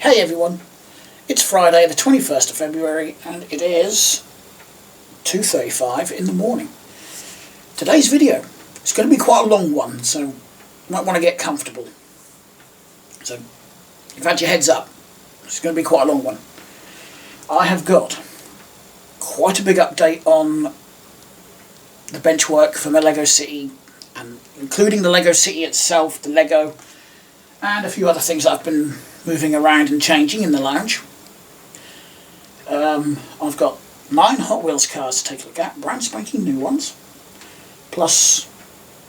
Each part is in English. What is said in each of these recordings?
Hey everyone, it's Friday the 21st of February and it is 2:35 in the morning. Today's video is going to be quite a long one, so you might want to get comfortable. So you've had your heads up, it's going to be quite a long one. I have got quite a big update on the Benchwork for my Lego City, and including the Lego City itself, the Lego, and a few other things that I've been moving around and changing in the lounge. I've got 9 Hot Wheels cars to take a look at, brand spanking new ones, plus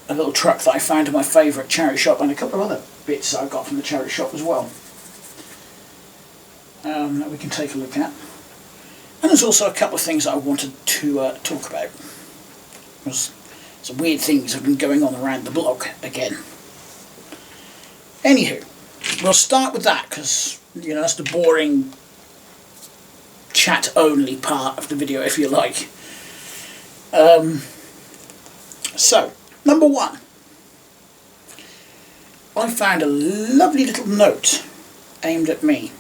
a little truck that I found in my favourite charity shop, and a couple of other bits that I got from the charity shop as well, that we can take a look at. And there's also a couple of things that I wanted to talk about, because some weird things have been going on around the block again. Anywho, we'll start with that because, you know, that's the boring chat only part of the video, if you like. So, number one, I found a lovely little note aimed at me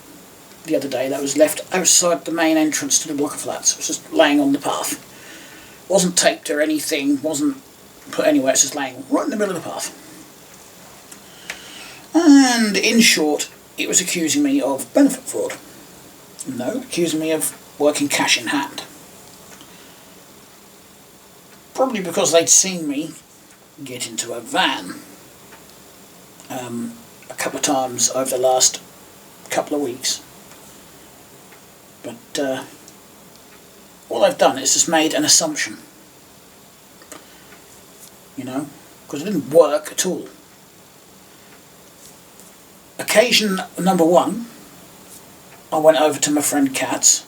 the other day that was left outside the main entrance to the block of flats. It was just laying on the path. Wasn't taped or anything, wasn't put anywhere, it's just laying right in the middle of the path. And in short, it was accusing me of benefit fraud. No, accusing me of working cash in hand. Probably because they'd seen me get into a van a couple of times over the last couple of weeks. But all I've done is just made an assumption. You know, because it didn't work at all. Occasion number one, I went over to my friend Kat's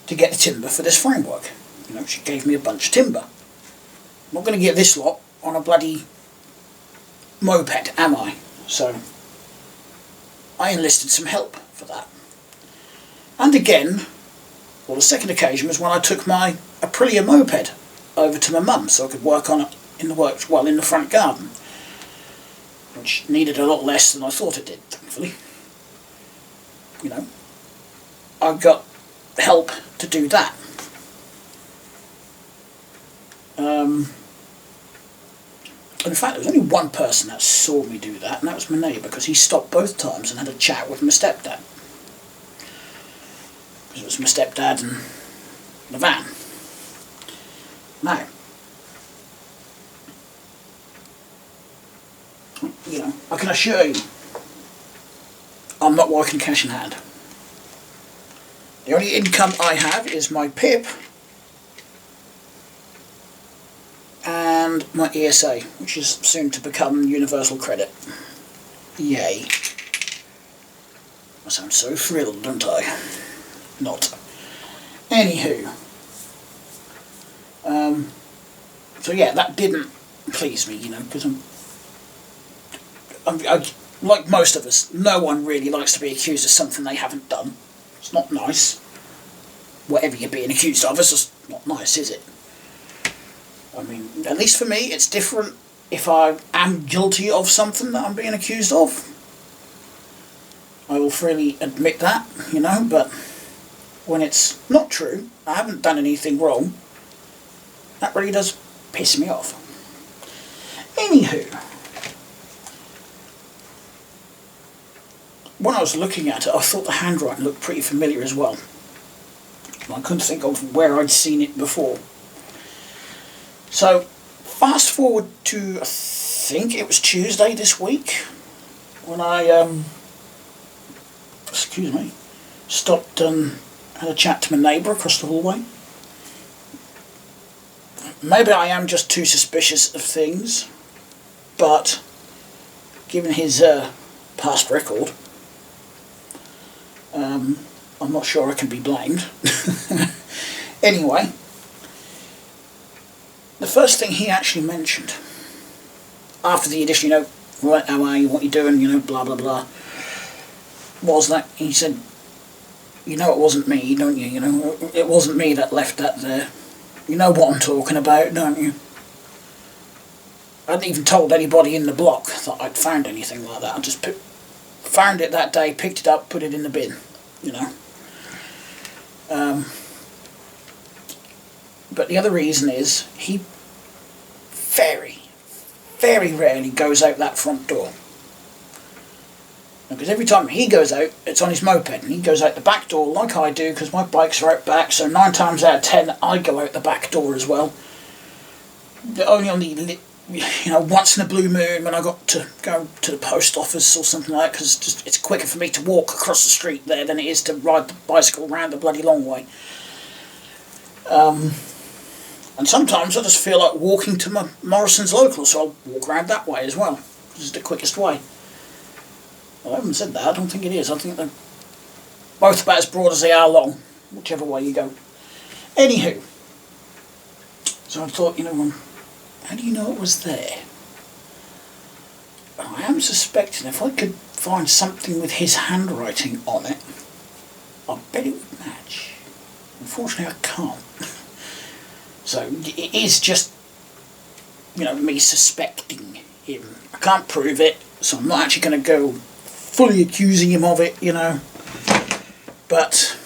to get the timber for this framework. You know, she gave me a bunch of timber. I'm not going to get this lot on a bloody moped, am I? So I enlisted some help for that. And again, well, the second occasion was when I took my Aprilia moped over to my mum so I could work on it in the in the front garden, which needed a lot less than I thought it did, thankfully. You know, I got help to do that. In fact, there was only one person that saw me do that, and that was my neighbour, because he stopped both times and had a chat with my stepdad. Because it was my stepdad and the van. Now, you know, I can assure you, I'm not working cash in hand. The only income I have is my PIP and my ESA, which is soon to become universal credit. Yay. I sound so thrilled, don't I? Not. Anywho. So yeah, that didn't please me, you know, because I, like most of us, no one really likes to be accused of something they haven't done. It's not nice. Whatever you're being accused of, it's just not nice, is it? I mean, at least for me, it's different if I am guilty of something that I'm being accused of. I will freely admit that, you know, but when it's not true, I haven't done anything wrong, that really does piss me off. Anywho, when I was looking at it, I thought the handwriting looked pretty familiar as well. I couldn't think of where I'd seen it before. So, fast forward to, I think it was Tuesday this week, when I, stopped and had a chat to my neighbour across the hallway. Maybe I am just too suspicious of things, but given his past record, I'm not sure I can be blamed. Anyway, the first thing he actually mentioned, after the addition, you know, right, how are you, what are you doing, you know, blah blah blah, was that he said, you know, it wasn't me, don't you? You know, it wasn't me that left that there. You know what I'm talking about, don't you? I hadn't even told anybody in the block that I'd found anything like that. I just found it that day, picked it up, put it in the bin, you know. But the other reason is he very, very rarely goes out that front door. Because every time he goes out, it's on his moped, and he goes out the back door like I do, because my bikes are out back, so 9 times out of 10 I go out the back door as well. Only on the, once in a blue moon when I got to go to the post office or something like that, because it's quicker for me to walk across the street there than it is to ride the bicycle round the bloody long way. And sometimes I just feel like walking to my Morrison's local, so I'll walk around that way as well. This is the quickest way. Well, I haven't said that, I don't think it is. I think they're both about as broad as they are long, whichever way you go. Anywho, so I thought, how do you know it was there? I am suspecting if I could find something with his handwriting on it, I bet it would match. Unfortunately, I can't. So it is just, me suspecting him. I can't prove it, so I'm not actually going to go fully accusing him of it, But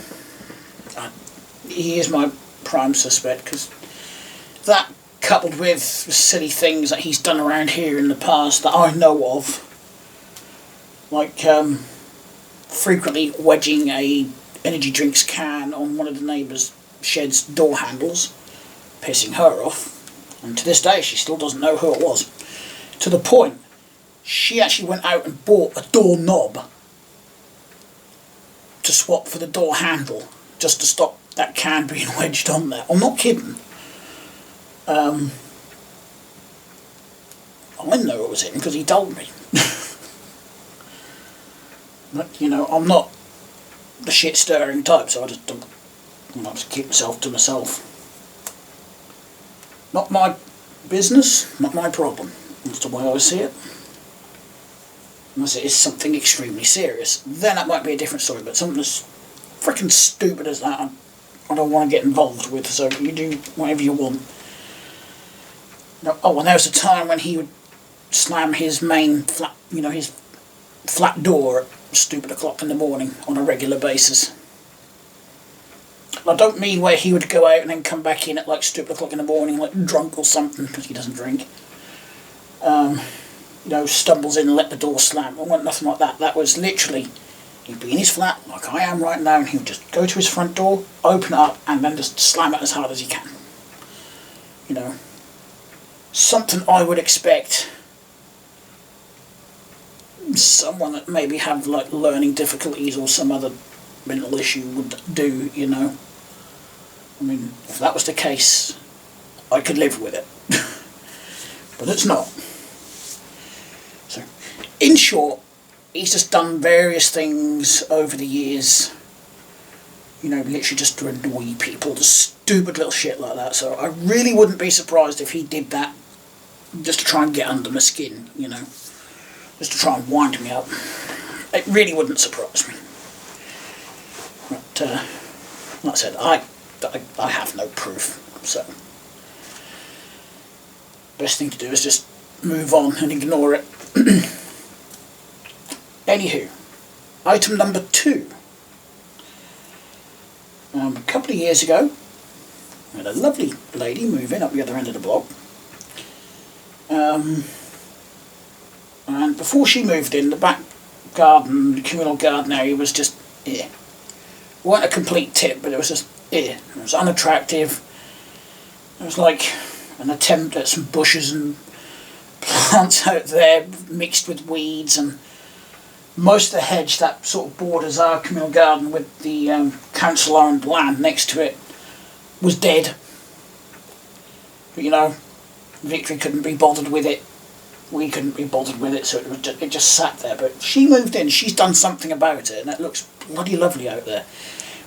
he is my prime suspect, because that, coupled with silly things that he's done around here in the past that I know of, like frequently wedging a energy drinks can on one of the neighbours' shed's door handles, pissing her off, and to this day she still doesn't know who it was, to the point she actually went out and bought a door knob to swap for the door handle, just to stop that can being wedged on there. I'm not kidding. I know it was him because he told me. But, I'm not the shit stirring type, so I just don't. I just keep myself to myself. Not my business, not my problem. That's the way I see it. Unless it is something extremely serious, then that might be a different story. But something as freaking stupid as that, I don't want to get involved with. So you do whatever you want. Oh, and there was a time when he would slam his main flat, his flat door at stupid o'clock in the morning on a regular basis. I don't mean where he would go out and then come back in at like stupid o'clock in the morning, like drunk or something, because he doesn't drink. Stumbles in and let the door slam. I want nothing like that. That was literally, he'd be in his flat, like I am right now, and he would just go to his front door, open it up, and then just slam it as hard as he can. Something I would expect someone that maybe have like learning difficulties or some other mental issue would do, I mean, if that was the case, I could live with it. But it's not. So, in short, he's just done various things over the years, literally just to annoy people, just stupid little shit like that. So I really wouldn't be surprised if he did that just to try and get under my skin, just to try and wind me up. It really wouldn't surprise me. But, like I said, I have no proof, so best thing to do is just move on and ignore it. Anywho, item number 2. A couple of years ago, we had a lovely lady move in up the other end of the block. And before she moved in, the back garden, the communal garden area was just It wasn't a complete tip, but it was just It was unattractive. It was like an attempt at some bushes and plants out there mixed with weeds, and most of the hedge that sort of borders our communal garden with the council owned land next to it was dead. But Victory couldn't be bothered with it. We couldn't be bothered with it, so it just sat there. But she moved in, she's done something about it, and it looks bloody lovely out there.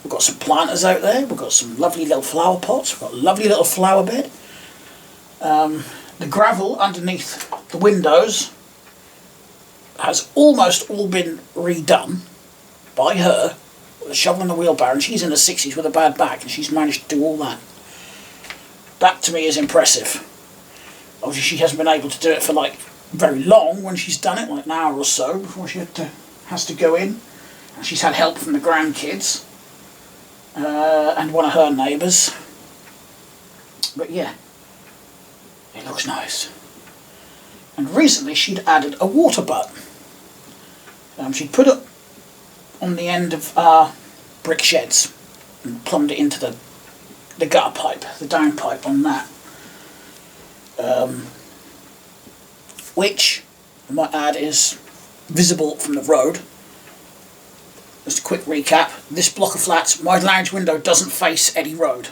We've got some planters out there, we've got some lovely little flower pots, we've got a lovely little flower bed. The gravel underneath the windows has almost all been redone by her with a shovel and a wheelbarrow, and she's in her 60s with a bad back, and she's managed to do all that. That to me is impressive. Obviously she hasn't been able to do it for like very long when she's done it, like an hour or so, before she had to has to go in. And she's had help from the grandkids and one of her neighbours. But yeah, it looks nice. And recently she'd added a water butt. She'd put it on the end of our brick sheds and plumbed it into the gutter pipe, the downpipe on that. Which, I might add, is visible from the road. Just a quick recap, this block of flats, my lounge window doesn't face any road.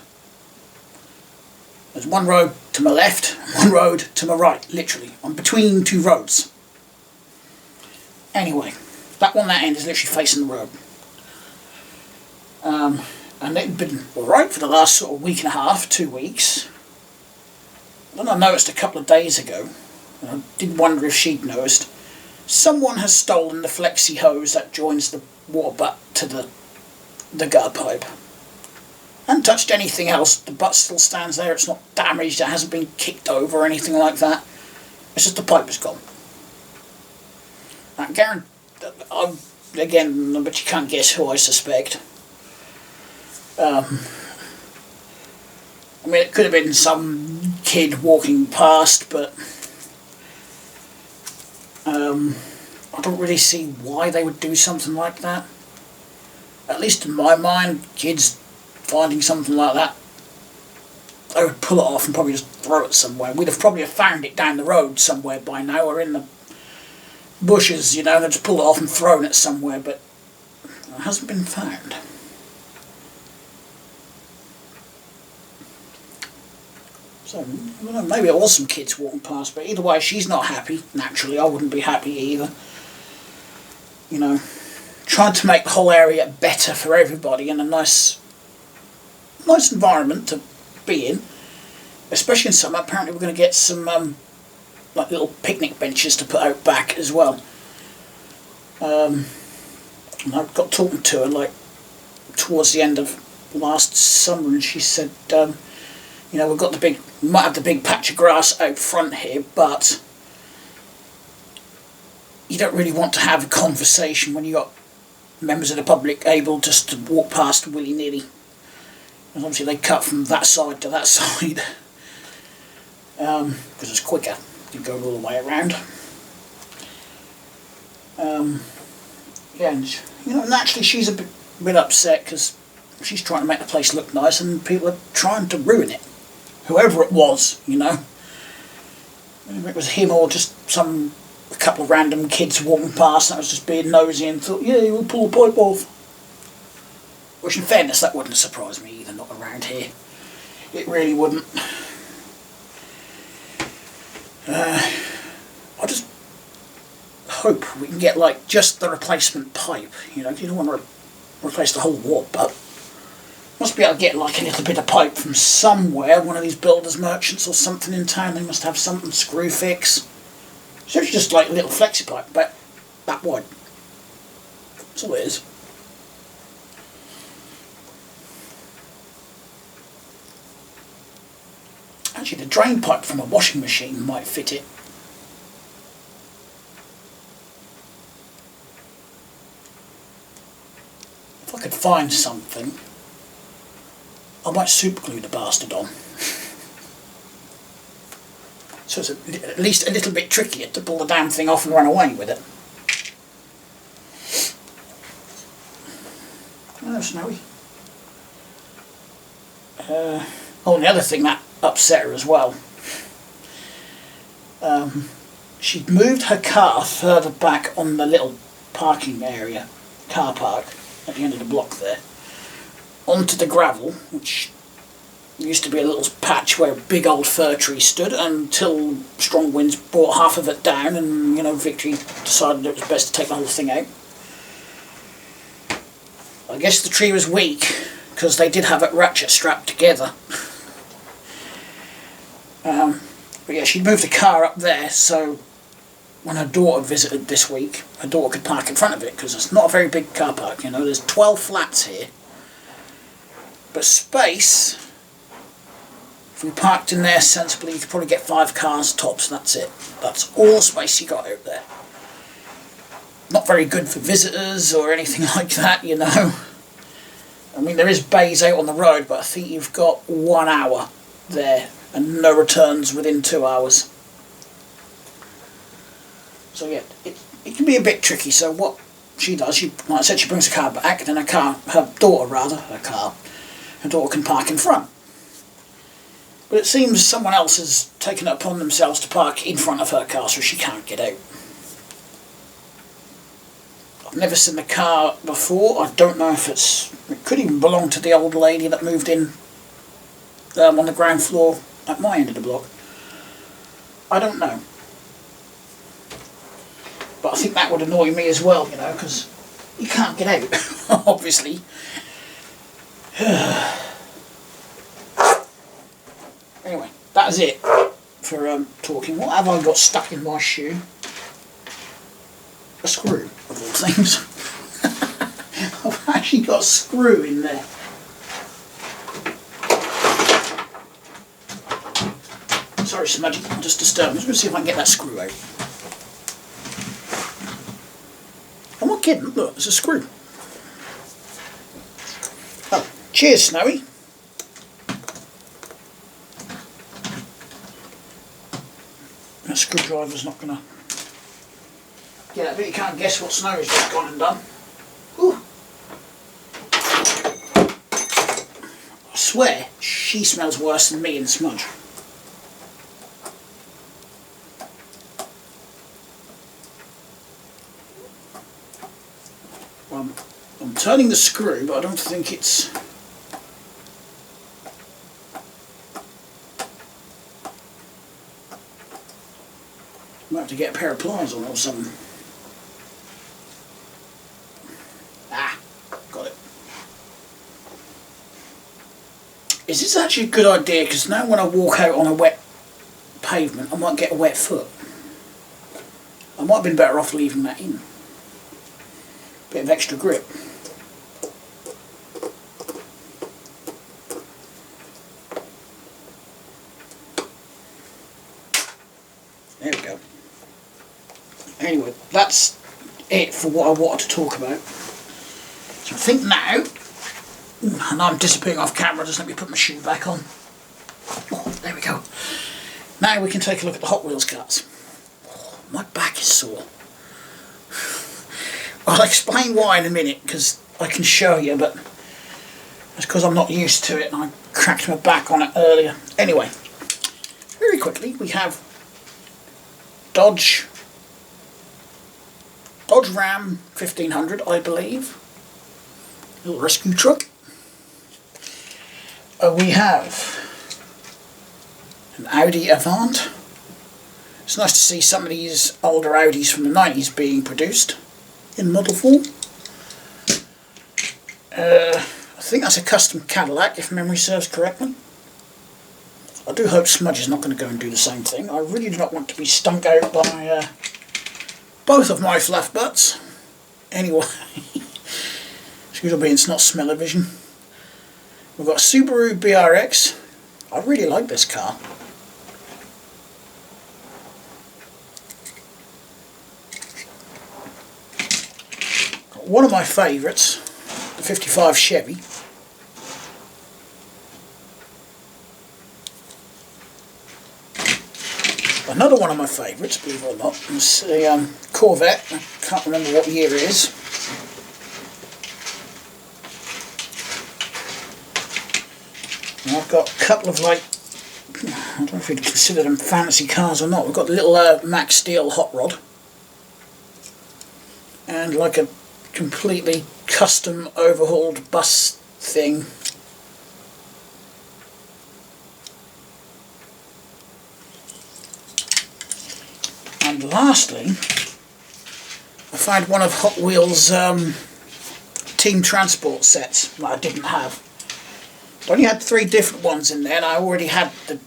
There's one road to my left, one road to my right, literally. I'm between two roads. Anyway, that end is literally facing the road. And it'd been alright for the last sort of week and a half, 2 weeks. Then I noticed a couple of days ago, and I did wonder if she'd noticed, someone has stolen the flexi hose that joins the water butt to the gutter pipe. Hasn't touched anything else, the butt still stands there, it's not damaged, it hasn't been kicked over or anything like that. It's just the pipe is gone. I guarantee, again, but you can't guess who I suspect. I mean, it could have been some kid walking past, but I don't really see why they would do something like that. At least in my mind, kids finding something like that, they would pull it off and probably just throw it somewhere. We'd have probably found it down the road somewhere by now, or in the bushes, you know, they'd just pull it off and thrown it somewhere, but it hasn't been found. So, well, maybe it was some kids walking past, but either way, she's not happy. Naturally, I wouldn't be happy either. You know, trying to make the whole area better for everybody and a nice environment to be in, especially in summer. Apparently we're going to get some like little picnic benches to put out back as well. And I got talking to her like towards the end of last summer, and she said, you know, we might have the big patch of grass out front here, but you don't really want to have a conversation when you got members of the public able just to walk past willy-nilly. And obviously they cut from that side to that side, because it's quicker to go all the way around. Yeah, and you know, naturally she's a bit upset because she's trying to make the place look nice and people are trying to ruin it. Whoever it was, you know. Whether it was him or just a couple of random kids walking past that was just being nosy and thought, yeah, we'll pull the pipe off. Which in fairness, that wouldn't surprise me either, not around here. It really wouldn't. I just hope we can get like just the replacement pipe, you know. You don't want to replace the whole wall, but must be able to get like a little bit of pipe from somewhere, one of these builders merchants or something in town. They must have something screw fix. So it's just like a little flexi pipe, but that wide. That's all it is. Actually, the drain pipe from a washing machine might fit it. If I could find something, I might super glue the bastard on. So it's at least a little bit trickier to pull the damn thing off and run away with it. Oh, Snowy. Oh, and the other thing that upset her as well. She'd moved her car further back on the little parking area, car park, at the end of the block there, onto the gravel, which used to be a little patch where a big old fir tree stood until strong winds brought half of it down and, you know, Victory decided it was best to take the whole thing out. I guess the tree was weak because they did have it ratchet strapped together. But yeah, she'd moved the car up there so when her daughter visited this week, her daughter could park in front of it because it's not a very big car park, you know. There's 12 flats here. But space, if we parked in there sensibly, you could probably get 5 cars tops, that's it. That's all the space you got out there. not very good for visitors or anything like that, you know. I mean, there is bays out on the road, but I think you've got 1 hour there and no returns within 2 hours. So yeah, it can be a bit tricky. So what she does, like I said, she brings the car back, then her daughter can park in front. But it seems someone else has taken it upon themselves to park in front of her car, so she can't get out. I've never seen the car before. I don't know if it could even belong to the old lady that moved in on the ground floor at my end of the block. I don't know. But I think that would annoy me as well, you know, because you can't get out, obviously. Anyway, that is it for talking. What have I got stuck in my shoe? A screw, of all things. I've actually got a screw in there. Sorry, Smudgy, I'll just disturb. I'm just going to see if I can get that screw out. I'm not kidding, look, there's a screw. Oh, cheers, Snowy. That screwdriver's not going to get out, but you can't guess what Snowy's just gone and done. Ooh. I swear, she smells worse than me and Smudge. I'm turning the screw, but I don't think it's... I might have to get a pair of pliers on or something. Ah, got it. Is this actually a good idea? Because now when I walk out on a wet pavement, I might get a wet foot. I might have been better off leaving that in. Bit of extra grip. There we go. Anyway, that's it for what I wanted to talk about. So I think now, and I'm disappearing off camera, just let me put my shoe back on. Oh, there we go. Now we can take a look at the Hot Wheels cars. Oh, my back is sore. I'll explain why in a minute, because I can show you, but it's because I'm not used to it and I cracked my back on it earlier. Anyway, very quickly, we have Dodge Ram 1500, I believe. Little rescue truck. We have an Audi Avant. It's nice to see some of these older Audis from the 90s being produced in model form. I think that's a custom Cadillac, if memory serves correctly. I do hope Smudge is not going to go and do the same thing. I really do not want to be stunk out by both of my fluff butts. Anyway, excuse me, it's not smell-o-vision. We've got a Subaru BRX. I really like this car. Got one of my favourites, the 55 Chevy. Another one of my favourites, believe it or not, is the Corvette. I can't remember what year it is. And I've got a couple of, like, I don't know if you'd consider them fancy cars or not. We've got the little Max Steel hot rod. And like a completely custom overhauled bus thing. And lastly, I found one of Hot Wheels' Team Transport sets that I didn't have. I only had 3 different ones in there, and I already had the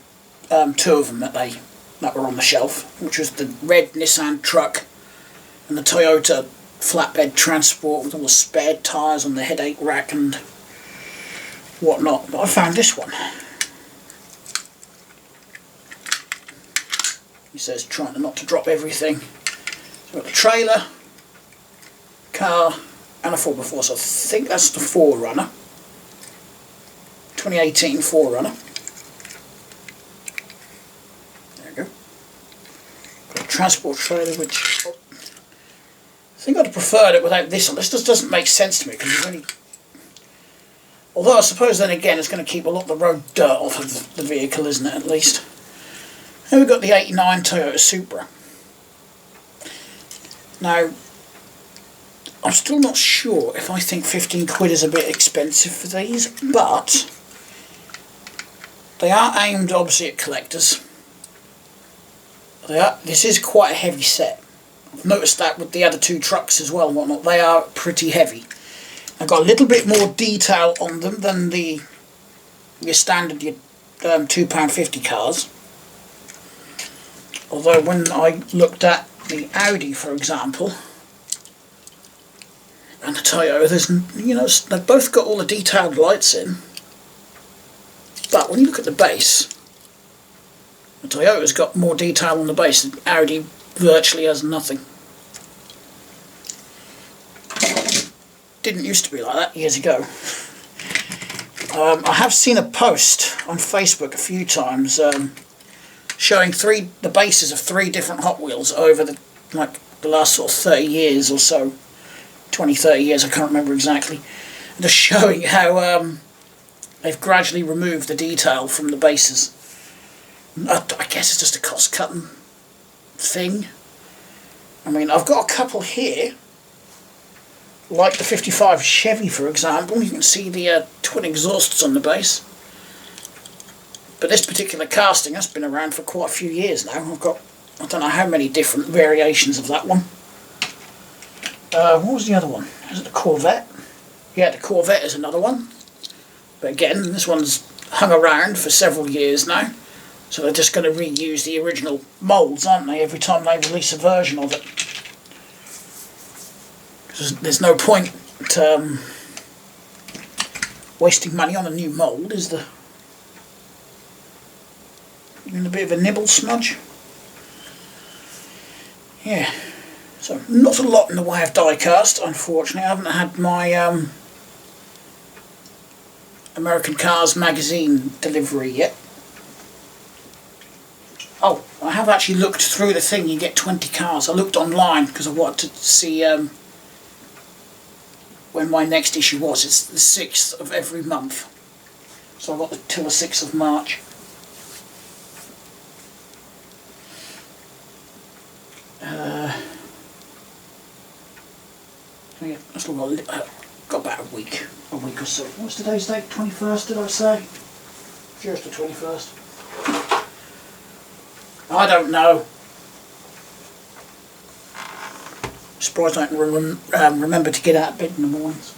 2 of them that were on the shelf, which was the red Nissan truck and the Toyota flatbed transport with all the spare tyres on the headache rack and whatnot. But I found this one. He says trying not to drop everything. So we've got the trailer, car and a 4x4, so I think that's the 4Runner. 2018 4Runner. There we go. Got a transport trailer, which I think I'd have preferred it without this on. This just doesn't make sense to me because only. Although I suppose then again it's going to keep a lot of the road dirt off of the vehicle, isn't it, at least? And we've got the 89 Toyota Supra. Now, I'm still not sure if I think 15 quid is a bit expensive for these, but they are aimed obviously at collectors. This is quite a heavy set. I've noticed that with the other two trucks as well and whatnot. They are pretty heavy. I've got a little bit more detail on them than your standard £2.50 cars. Although when I looked at the Audi, for example, and the Toyota, they've both got all the detailed lights in. But when you look at the base, the Toyota's got more detail on the base. The Audi virtually has nothing. Didn't used to be like that years ago. I have seen a post on Facebook a few times showing the bases of 3 different Hot Wheels over the last sort of 30 years or so. 20, 30 years, I can't remember exactly. And just showing how they've gradually removed the detail from the bases. I guess it's just a cost-cutting thing. I mean, I've got a couple here, like the 55 Chevy, for example. You can see the twin exhausts on the base. But this particular casting has been around for quite a few years now. I've got, I don't know how many different variations of that one. What was the other one? Is it the Corvette? Yeah, the Corvette is another one. But again, this one's hung around for several years now. So they're just going to reuse the original moulds, aren't they, every time they release a version of it. There's no point wasting money on a new mould, is there? In a bit of a nibble smudge. Yeah. So not a lot in the way of die cast, unfortunately. I haven't had my American Cars magazine delivery yet. Oh, I have actually looked through the thing. You get 20 cars. I looked online because I wanted to see when my next issue was. It's the 6th of every month. So I've got till the 6th of March. Yeah, I've still got about a week or so. What's today's date? 21st, did I say? Sure, it's the 21st. I don't know. Surprised I can remember to get out of bed in the mornings.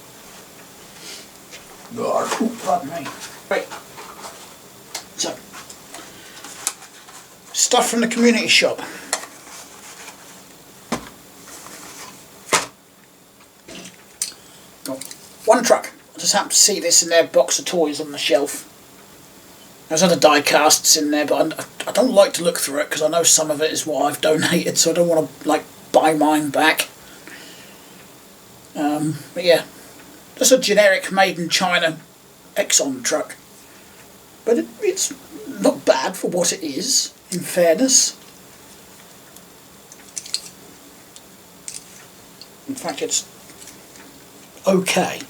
Pardon me. Right. So, stuff from the community shop. One truck. I just happened to see this in their box of toys on the shelf. There's other die casts in there, but I don't like to look through it because I know some of it is what I've donated, so I don't want to buy mine back. But yeah, just a generic made in China Exxon truck. But it's not bad for what it is, in fairness. In fact, it's okay.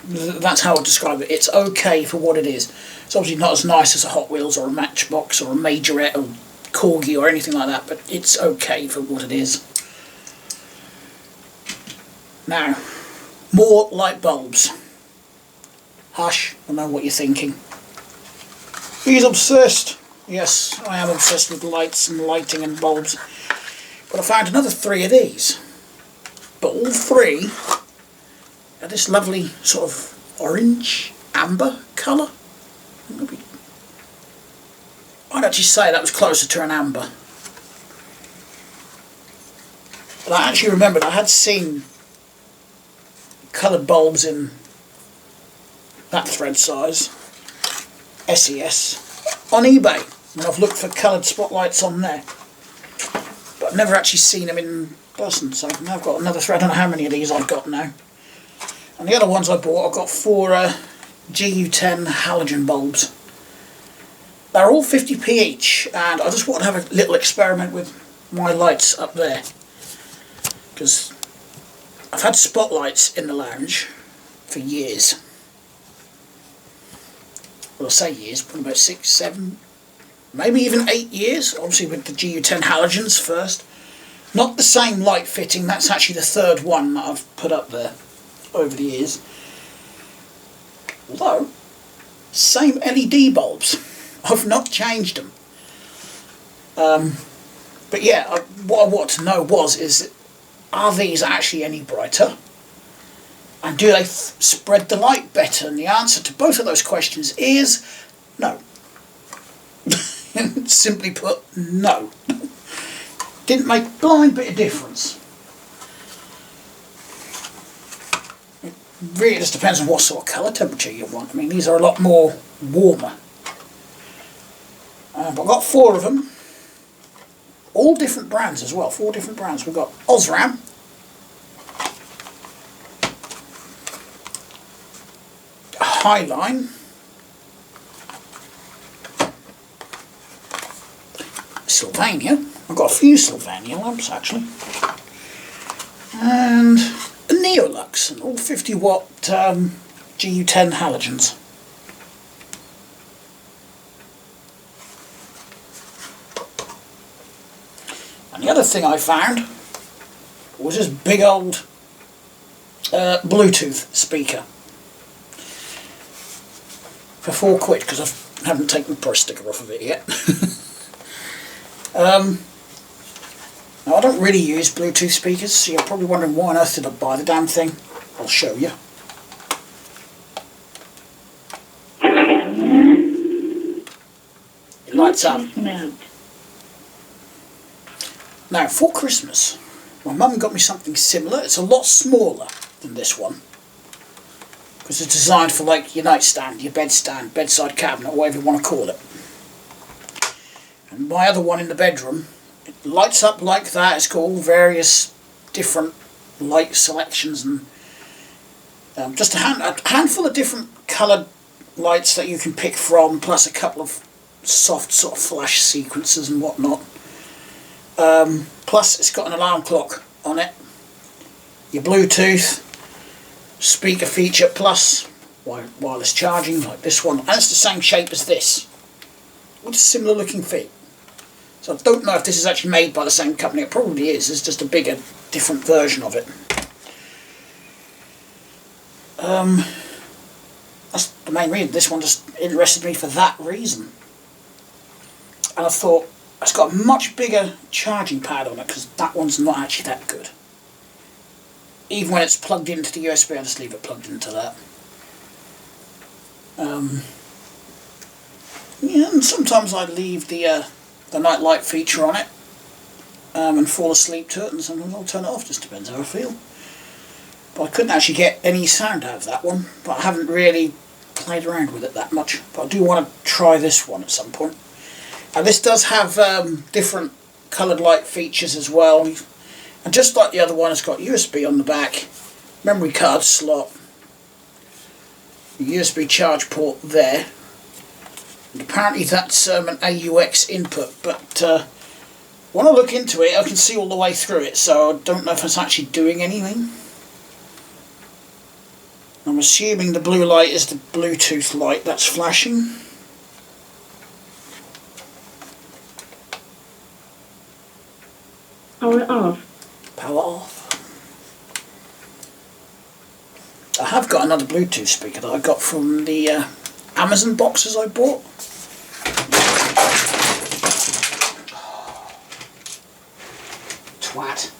That's how I describe it. It's okay for what it is. It's obviously not as nice as a Hot Wheels or a Matchbox or a Majorette or Corgi or anything like that, but it's okay for what it is. Now, more light bulbs. Hush, I know what you're thinking. He's obsessed. Yes, I am obsessed with lights and lighting and bulbs. But I found another 3 of these. But all 3 are this lovely sort of orange, amber colour. I'd actually say that was closer to an amber. But I actually remembered I had seen coloured bulbs in that thread size, SES, on eBay, and I've looked for coloured spotlights on there. But But I've never actually seen them in person, so now I've got another thread. I don't know how many of these I've got now. And the other ones I bought, I've got 4 GU10 halogen bulbs. They're all 50p each, and I just want to have a little experiment with my lights up there. Because I've had spotlights in the lounge for years. Well, I say years, probably about 6, 7, maybe even 8 years. Obviously with the GU10 halogens first. Not the same light fitting, that's actually the third one that I've put up there over the years. Although, same LED bulbs. I've not changed them. But yeah, what I wanted to know is are these actually any brighter? And do they spread the light better? And the answer to both of those questions is no. Simply put, no. Didn't make a blind bit of difference. It really just depends on what sort of colour temperature you want. I mean, these are a lot more warmer. But I've got 4 of them. All different brands as well, 4 different brands. We've got Osram, Highline, Sylvania. I've got a few Sylvania lamps actually, and a Neolux, and all 50 watt GU10 halogens. And the other thing I found was this big old Bluetooth speaker for £4, because I haven't taken the price sticker off of it yet. Now I don't really use Bluetooth speakers, so you're probably wondering why on earth did I buy the damn thing. I'll show you. It lights up. Now, for Christmas, my mum got me something similar. It's a lot smaller than this one, because it's designed for like your nightstand, your bedstand, bedside cabinet, whatever you want to call it. And my other one in the bedroom, it lights up like that. It's got all various different light selections and just a handful of different coloured lights that you can pick from, plus a couple of soft sort of flash sequences and whatnot. Plus it's got an alarm clock on it, your Bluetooth, speaker feature, plus wireless charging like this one, and it's the same shape as this, with a similar looking feet. So I don't know if this is actually made by the same company. It probably is. It's just a bigger, different version of it. That's the main reason. This one just interested me for that reason. And I thought, it's got a much bigger charging pad on it, because that one's not actually that good. Even when it's plugged into the USB, I just leave it plugged into that. Yeah, and sometimes I leave the night light feature on it and fall asleep to it, and sometimes I'll turn it off, just depends how I feel. But I couldn't actually get any sound out of that one, but I haven't really played around with it that much. But I do want to try this one at some point. And this does have different coloured light features as well. And just like the other one, it's got USB on the back, memory card slot, USB charge port there. And apparently that's an AUX input, but when I look into it I can see all the way through it, so I don't know if it's actually doing anything. I'm assuming the blue light is the Bluetooth light that's flashing. Power off. Power off. I have got another Bluetooth speaker that I got from the Amazon boxes I bought. Twat.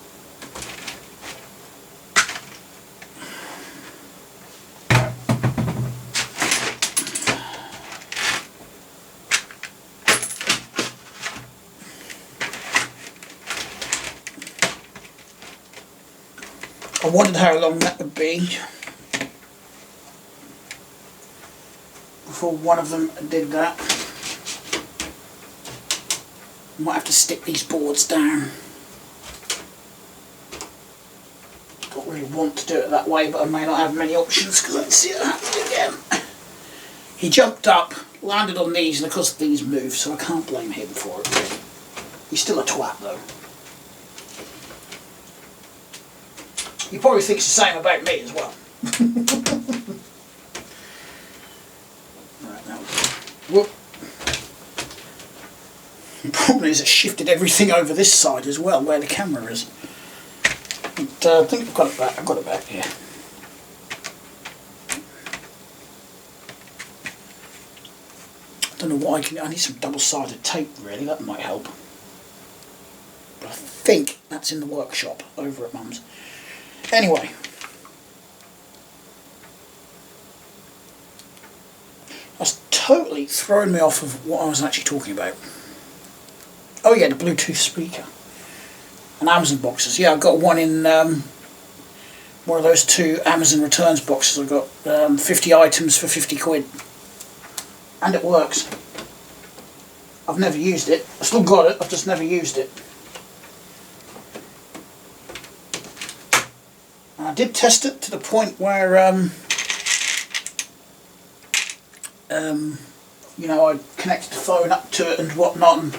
I wondered how long that would be before one of them did that. Might have to stick these boards down. want to do it that way, but I may not have many options because I can see it happen again. He jumped up, landed on these, and of course these moved, so I can't blame him for it really. He's still a twat though. He probably thinks the same about me as well. Right, now, whoop. The problem is it shifted everything over this side as well, where the camera is. But, I think I've got it back. I've got it back here. I don't know what I can. I need some double-sided tape. Really, that might help. But I think that's in the workshop over at Mum's. Anyway. That's totally thrown me off of what I was actually talking about. Oh yeah, the Bluetooth speaker. And Amazon boxes. Yeah, I've got one in one of those 2 Amazon returns boxes. I've got 50 items for 50 quid. And it works. I've never used it. I've still got it, I've just never used it. And I did test it to the point where you know, I connected the phone up to it and whatnot and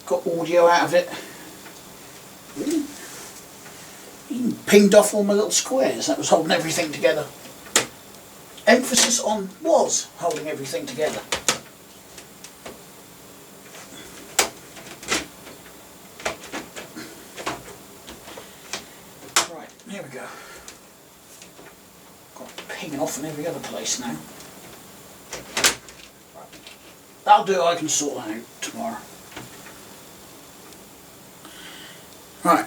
got audio out of it. Even pinged off all my little squares. That was holding everything together. Emphasis on was holding everything together. Right, here we go. Got pinging off in every other place now. Right. That'll do, I can sort that out tomorrow. Right,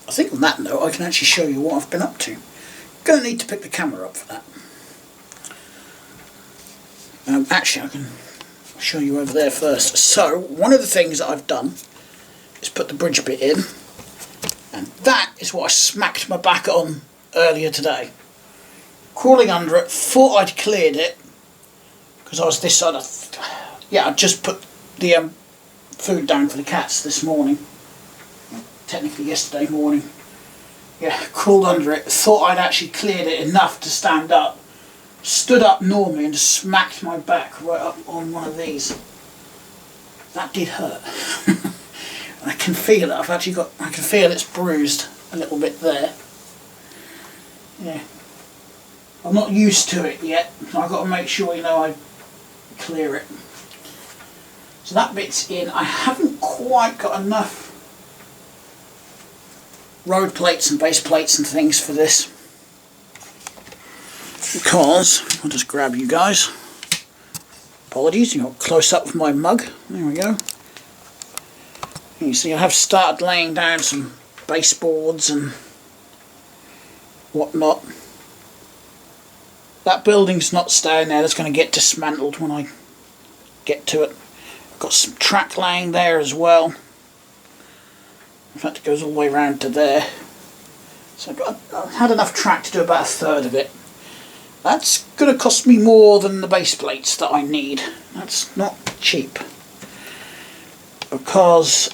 I think on that note I can actually show you what I've been up to. Going to need to pick the camera up for that. Actually I can show you over there first. So, one of the things that I've done is put the bridge bit in, and that is what I smacked my back on earlier today. Crawling under it, thought I'd cleared it, because I was this side of... Yeah, I just put the food down for the cats this morning, technically yesterday morning. Yeah, crawled under it, thought I'd actually cleared it enough to stand up, stood up normally and just smacked my back right up on one of these. That did hurt. I can feel it. I can feel it's bruised a little bit there. Yeah, I'm not used to it yet, so I've got to make sure, you know, I clear it. So that bit's in. I haven't quite got enough road plates and base plates and things for this, because I'll just grab you guys. Apologies, you got close up with my mug. There we go. You see, I have started laying down some baseboards and whatnot. That building's not staying there. That's going to get dismantled when I get to it. I've got some track laying there as well. In fact, it goes all the way around to there. So I've had enough track to do about a third of it. That's going to cost me more than the base plates that I need. That's not cheap, because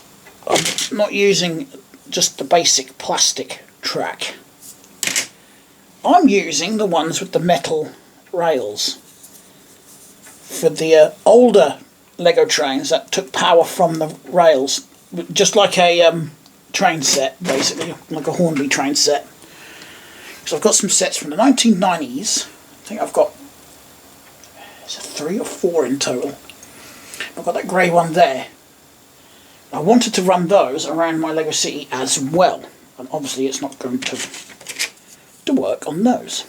I'm not using just the basic plastic track. I'm using the ones with the metal rails for the older Lego trains that took power from the rails, just like a train set, basically, like a Hornby train set. So I've got some sets from the 1990s. I think I've got 3 or 4 in total. I've got that grey one there. I wanted to run those around my Lego City as well, and obviously it's not going to work on those.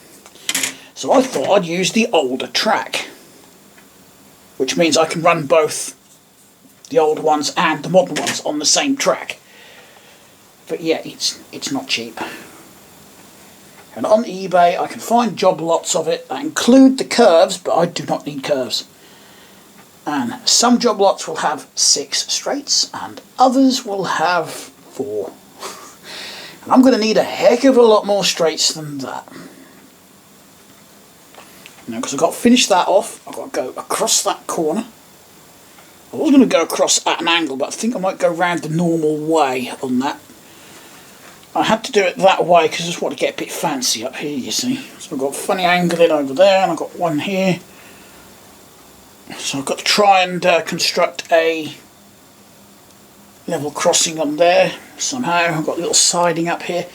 So I thought I'd use the older track, which means I can run both the old ones and the modern ones on the same track. But yeah, it's not cheap. And on eBay I can find job lots of it that include the curves, but I do not need curves. And some job lots will have 6 straights and others will have 4. And I'm going to need a heck of a lot more straights than that. Now, because I've got to finish that off, I've got to go across that corner. I was going to go across at an angle, but I think I might go round the normal way on that. I had to do it that way because I just want to get a bit fancy up here, you see. So I've got funny angling over there, and I've got one here. So I've got to try and construct a level crossing on there somehow. I've got a little siding up here.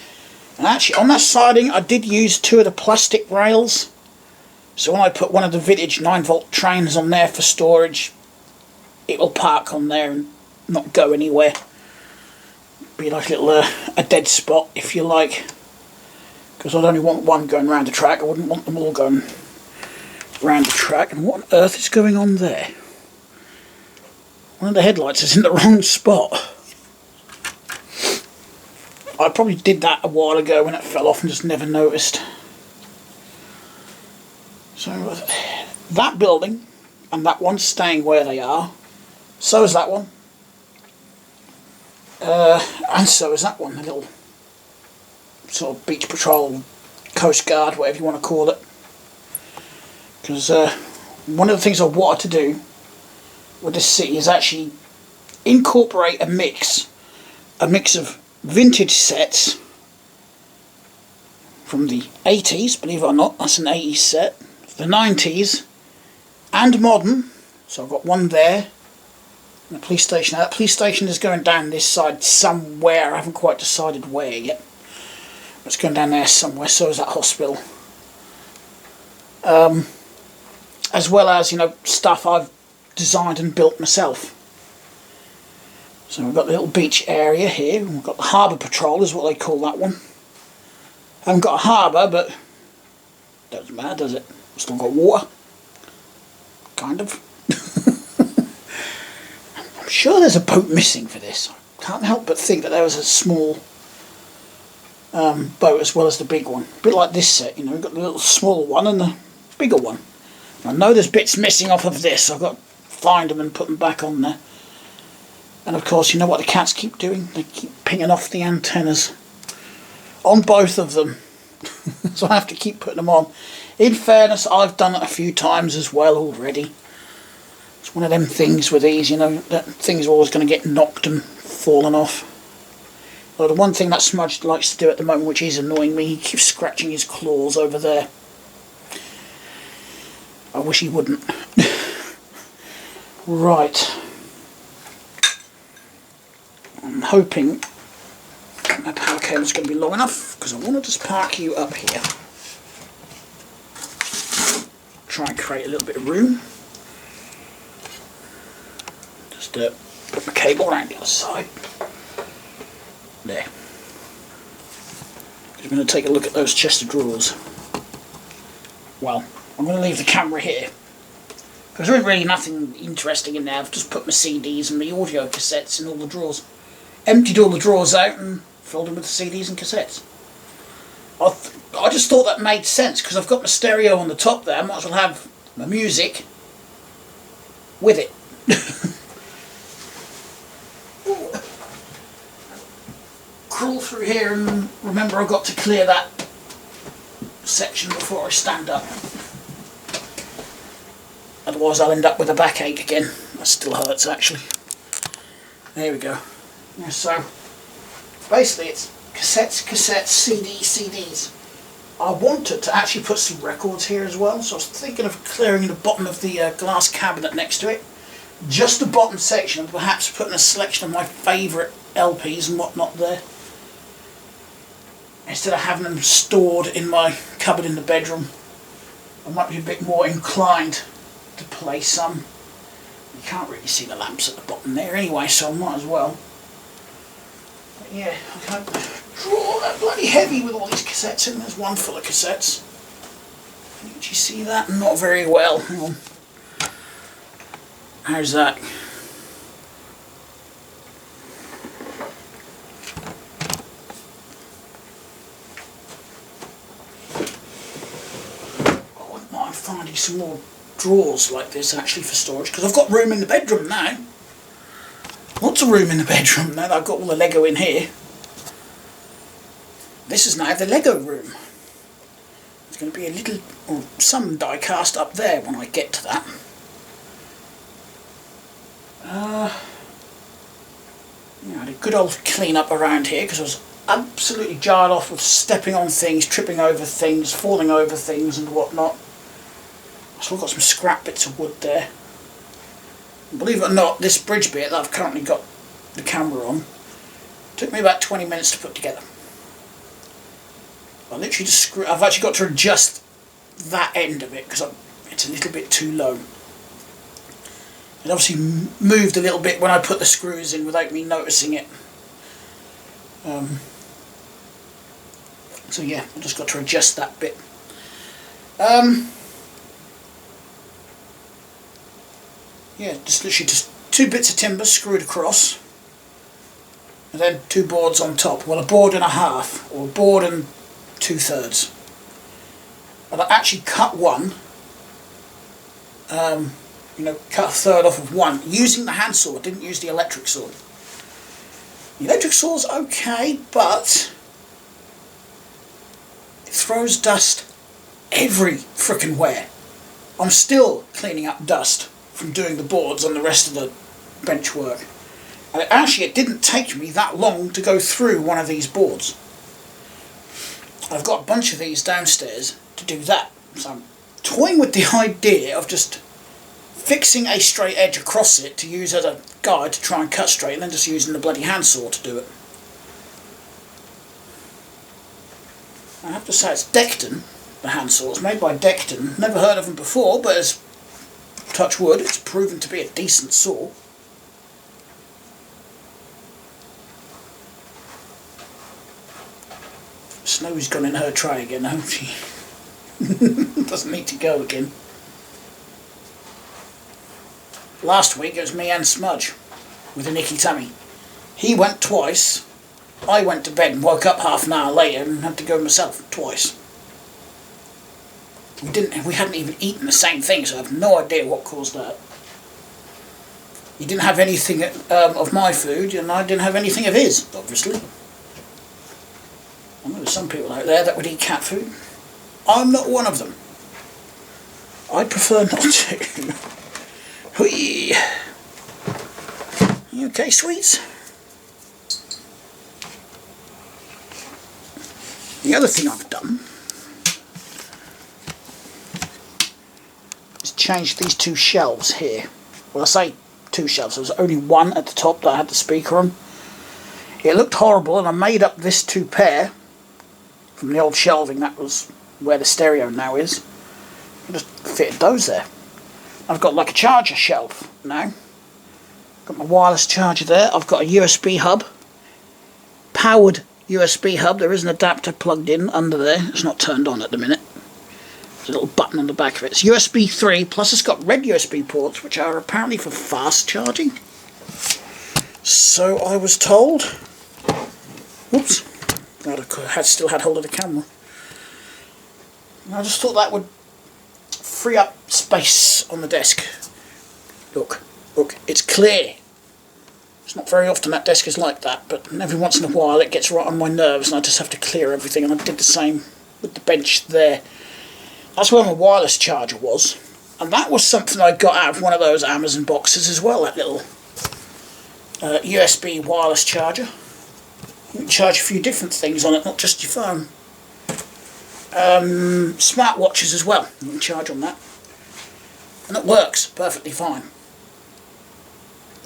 And actually on that siding I did use 2 of the plastic rails. So when I put one of the vintage 9-volt trains on there for storage, it will park on there and not go anywhere. Be like a little a dead spot, if you like. Because I'd only want one going round the track. I wouldn't want them all going round the track. And what on earth is going on there? One of the headlights is in the wrong spot. I probably did that a while ago when it fell off and just never noticed. So that building and that one's staying where they are. So is that one. And so is that one. The little sort of beach patrol, coast guard, whatever you want to call it. Because one of the things I wanted to do with this city is actually incorporate a mix of vintage sets from the 80s, believe it or not, that's an 80s set, the 90s, and modern. So I've got one there, and the police station. Now, that police station is going down this side somewhere. I haven't quite decided where yet. But it's going down there somewhere, so is that hospital. As well as, you know, stuff I've designed and built myself. So we've got the little beach area here. We've got the harbour patrol is what they call that one. I haven't got a harbour, but doesn't matter, does it? I've still got water. Kind of. I'm sure there's a boat missing for this. I can't help but think that there was a small boat as well as the big one. A bit like this set, you know, we've got the little smaller one and the bigger one. I know there's bits missing off of this. I've got to find them and put them back on there. And of course, you know what the cats keep doing? They keep pinging off the antennas on both of them. So I have to keep putting them on. In fairness, I've done it a few times as well already. It's one of them things with these, you know, that things are always going to get knocked and fallen off. Well, the one thing that Smudge likes to do at the moment, which is annoying me, he keeps scratching his claws over there. I wish he wouldn't. Right. I'm hoping my power cable is going to be long enough, because I want to just park you up here. Try and create a little bit of room. Just put my cable around the other side. There. I'm going to take a look at those chest of drawers. Well, I'm going to leave the camera here, because there isn't really nothing interesting in there. I've just put my CDs and my audio cassettes in all the drawers. Emptied all the drawers out and filled them with the CDs and cassettes. I just thought that made sense, because I've got my stereo on the top there. I might as well have my music with it. Crawl through here and remember I've got to clear that section before I stand up. Otherwise I'll end up with a backache again. That still hurts actually. There we go. Yeah, so basically it's cassettes, CDs. I wanted to actually put some records here as well, so I was thinking of clearing the bottom of the glass cabinet next to it. Just the bottom section, and perhaps putting a selection of my favourite LPs and whatnot there. Instead of having them stored in my cupboard in the bedroom, I might be a bit more inclined to play some. You can't really see the lamps at the bottom there anyway, so I might as well. But yeah, I can't draw that bloody heavy with all these cassettes in. There's one full of cassettes. Can you see that? Not very well. Hang on. How's that? I wouldn't mind finding some more drawers like this actually for storage, because I've got room in the bedroom now. Lots of room in the bedroom now that I've got all the Lego in here. This is now the Lego room. There's going to be a little, or some die cast up there when I get to that. Yeah, I had a good old clean up around here because I was absolutely jarred off with stepping on things, tripping over things, falling over things and whatnot. I've still got some scrap bits of wood there. And believe it or not, this bridge bit that I've currently got the camera on took me about 20 minutes to put together. I literally just I've actually got to adjust that end of it because it's a little bit too low. It obviously moved a little bit when I put the screws in without me noticing it. So yeah, I've just got to adjust that bit. Yeah, just literally just 2 bits of timber screwed across, and then 2 boards on top. Well, a board and a half, or a board and 2/3. And I actually cut one, you know, cut a third off of one using the hand saw. I didn't use the electric saw. The electric saw's okay, but it throws dust every frickin' where. I'm still cleaning up dust from doing the boards on the rest of the bench work. And it didn't take me that long to go through one of these boards. I've got a bunch of these downstairs to do that. So I'm toying with the idea of just fixing a straight edge across it to use as a guide to try and cut straight, and then just using the bloody handsaw to do it. I have to say it's Decton, the handsaw. It's made by Decton. Never heard of them before, but as touch wood, it's proven to be a decent saw. Snow's gone in her tray again, hasn't she? Doesn't need to go again. Last week it was me and Smudge with a nicky tummy. He went twice. I went to bed and woke up half an hour later and had to go myself twice. We hadn't even eaten the same thing, so I have no idea what caused that. He didn't have anything of my food, and I didn't have anything of his, obviously. I know there's some people out there that would eat cat food. I'm not one of them. I prefer not to. Whee! You okay, sweets? The other thing I've done is change these 2 shelves here. Well, I say 2 shelves. There was only one at the top that I had the speaker on. It looked horrible, and I made up this 2 pair from the old shelving. That was where the stereo now is. I just fitted those there. I've got like a charger shelf now. Got my wireless charger there. I've got a USB hub. Powered USB hub. There is an adapter plugged in under there. It's not turned on at the minute. There's a little button on the back of it. It's USB 3, plus it's got red USB ports, which are apparently for fast charging. So I was told. Whoops. I still had hold of the camera. And I just thought that would free up space on the desk. Look, it's clear. It's not very often that desk is like that, but every once in a while it gets right on my nerves and I just have to clear everything, and I did the same with the bench there. That's where my wireless charger was, and that was something I got out of one of those Amazon boxes as well, that little USB wireless charger. You can charge a few different things on it, not just your phone. Smartwatches as well, you can charge on that. And it works perfectly fine.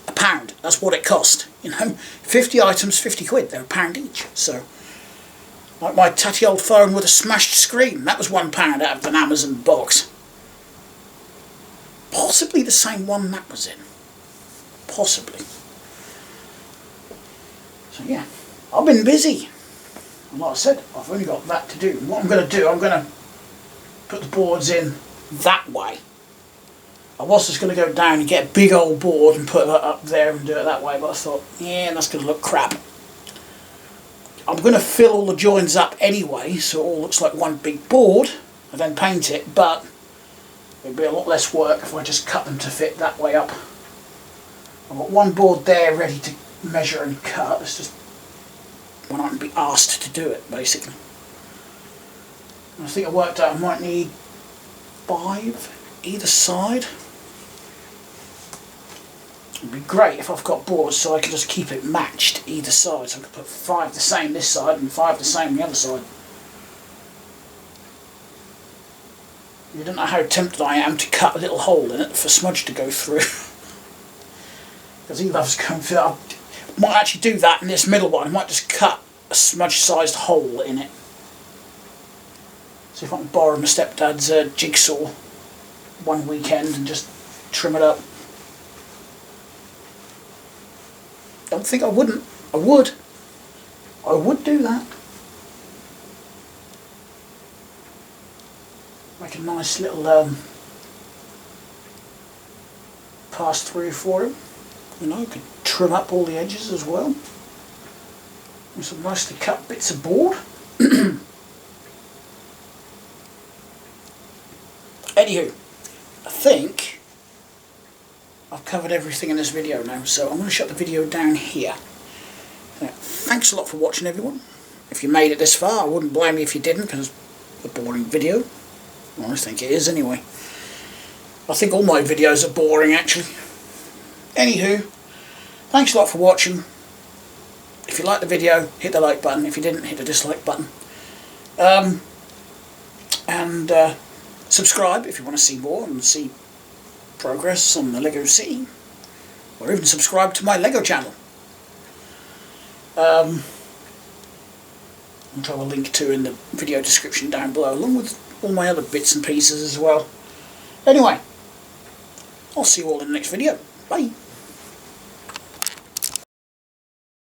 £1, that's what it cost. You know, 50 items, 50 quid, they're £1 each. So, like my tatty old phone with a smashed screen, that was £1 out of an Amazon box. Possibly the same one that was in. Possibly. So yeah, I've been busy. And like I said, I've only got that to do. And what I'm going to do, I'm going to put the boards in that way. I was just going to go down and get a big old board and put that up there and do it that way, but I thought, yeah, that's going to look crap. I'm going to fill all the joins up anyway, so it all looks like one big board, and then paint it, but it'd be a lot less work if I just cut them to fit that way up. I've got one board there ready to measure and cut. It's just when I can be asked to do it, basically. And I think I worked out I might need 5 either side. It'd be great if I've got boards so I can just keep it matched either side. So I could put 5 the same this side and 5 the same the other side. You don't know how tempted I am to cut a little hole in it for smudge to go through. Because he loves going through that. I might actually do that in this middle one. I might just cut a smudge sized hole in it. See if I can borrow my stepdad's jigsaw one weekend and just trim it up. Don't think I wouldn't. I would. I would do that. Make a nice little pass through for him. You know, you could trim up all the edges as well. With some nicely cut bits of board. Anywho, I think I've covered everything in this video now, so I'm going to shut the video down here. Thanks a lot for watching, everyone. If you made it this far, I wouldn't blame you if you didn't, because it's a boring video. Well, I think it is anyway. I think all my videos are boring, actually. Anywho, thanks a lot for watching. If you liked the video, hit the like button. If you didn't, hit the dislike button. Subscribe if you want to see more and see progress on the Lego City. Or even subscribe to my Lego channel. Which I will link to in the video description down below, along with all my other bits and pieces as well. Anyway, I'll see you all in the next video. Bye.